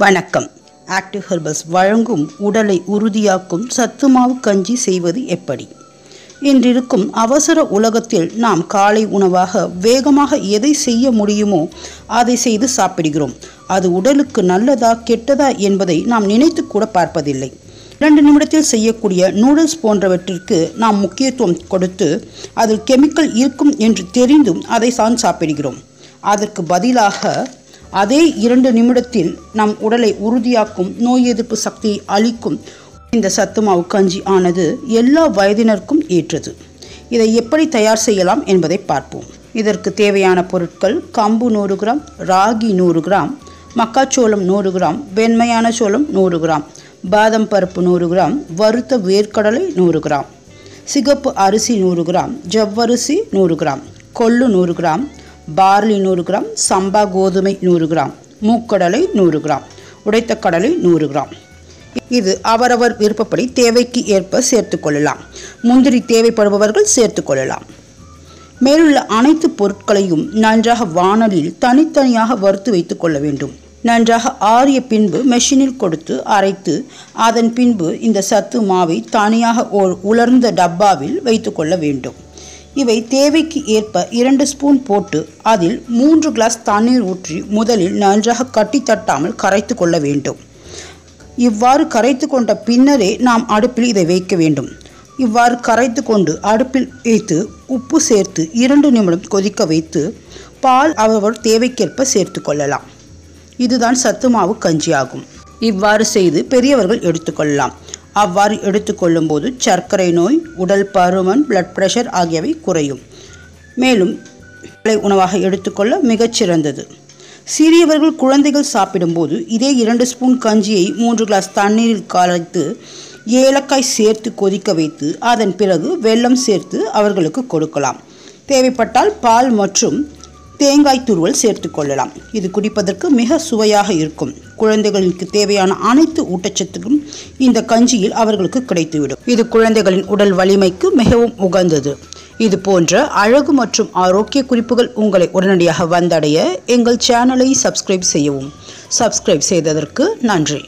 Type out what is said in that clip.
வணக்கம். Active herbals வழங்கும் உடலை உறுதியாக்கும் சத்துமாவு கஞ்சி செய்வது எப்படி? இன்றிருக்கும் அவசர உலகத்தில் நாம் காலை உணவாக வேகமாக எதை செய்ய முடியுமோ அதை செய்து சாப்பிடுகிறோம். அது உடலுக்கு நல்லதா கெட்டதா என்பதை நாம் நினைத்து கூட பார்ப்பதில்லை. 2 நிமிடத்தில் செய்யக்கூடிய நூடுல்ஸ் போன்றவற்றிற்கு நாம் முக்கியத்துவம் கொடுத்து அதில் கெமிக்கல் இருக்கும் என்று தெரிந்தும் அதை தான் சாப்பிடுகிறோம். அதற்கு பதிலாக அதே 2 நிமிடத்தில் நம் உடலை உறுதியாக்கும், நோய் எதிர்ப்பு சக்தியை அளிக்கும் இந்த சத்துமாவு கஞ்சி ஆனது எல்லா வயதினருக்கும் ஏற்றது. இதை எப்படி தயார் செய்யலாம் என்பதை பார்ப்போம். இதற்கு தேவையான பொருட்கள்: கம்பு 100 கிராம், ராகி 100 கிராம், மக்காச்சோளம் 100 கிராம், வெண்மையான சோளம் 100 கிராம், பாதாம் பருப்பு 100 கிராம், வறுத்த வேர்க்கடலை 100 கிராம், சிகப்பு அரிசி 100 கிராம், ஜவ்வரிசி 100 கிராம், கொள்ளு 100 கிராம், பார்லி 100 கிராம், சம்பா கோதுமை 100 கிராம், மூக்கடலை 100 கிராம், உடைத்த கடலை 100 கிராம். இது அவரவர் விருப்பப்படி தேவைக்கு ஏற்ப சேர்த்துக்கொள்ளலாம். முந்திரி தேவைப்படுபவர்கள் சேர்த்துக்கொள்ளலாம். மேலுள்ள அனைத்து பொருட்களையும் நன்றாக வாணலில் தனித்தனியாக வறுத்து வைத்துக் கொள்ள வேண்டும். நன்றாக ஆறிய பின்பு மெஷினில் கொடுத்து அரைத்து அதன் பின்பு இந்த சத்து மாவை தனியாக உலர்ந்த டப்பாவில் வைத்துக்கொள்ள வேண்டும். இவை தேவைக்கு ஏற்ப 2 ஸ்பூன் போட்டு அதில் 3 கிளாஸ் தண்ணீர் ஊற்றி முதலில் நன்றாக கட்டி தட்டாமல் கரைத்து கொள்ள வேண்டும். இவ்வாறு கரைத்து கொண்ட பின்னரே நாம் அடுப்பில் இதை வைக்க வேண்டும். இவ்வாறு கரைத்து கொண்டு அடுப்பில் வைத்து உப்பு சேர்த்து 2 நிமிடம் கொதிக்க வைத்து பால் அவரவர் தேவைக்கேற்ப சேர்த்து கொள்ளலாம். இதுதான் சத்துமாவு கஞ்சி ஆகும். இவ்வாறு செய்து பெரியவர்கள் எடுத்துக்கொள்ளலாம். அவ்வாறு எடுத்துக்கொள்ளும் போது சர்க்கரை நோய், உடல் பருமன், பிளட் பிரஷர் ஆகியவை குறையும். மேலும் உணவாக எடுத்துக்கொள்ள மிகச்சிறந்தது. சிறியவர்கள், குழந்தைகள் சாப்பிடும்போது இதே 2 ஸ்பூன் கஞ்சியை 3 கிளாஸ் தண்ணீரில் கலந்து ஏலக்காய் சேர்த்து கொதிக்க வைத்து அதன் பிறகு வெல்லம் சேர்த்து அவர்களுக்கு கொடுக்கலாம். தேவைப்பட்டால் பால் மற்றும் தேங்காய் துருவல் சேர்த்து கொள்ளலாம். இது குடிப்பதற்கு மிக சுவையாக இருக்கும். குழந்தைகளுக்கு தேவையான அனைத்து ஊட்டச்சத்துக்கும் இந்த கஞ்சியில் அவர்களுக்கு கிடைத்துவிடும். இது குழந்தைகளின் உடல் வலிமைக்கு மிகவும் உகந்தது. இது போன்ற அழகு மற்றும் ஆரோக்கிய குறிப்புகள் உங்களை உடனடியாக வந்தடைய எங்கள் சேனலை சப்ஸ்கிரைப் செய்யவும். சப்ஸ்கிரைப் செய்ததற்கு நன்றி.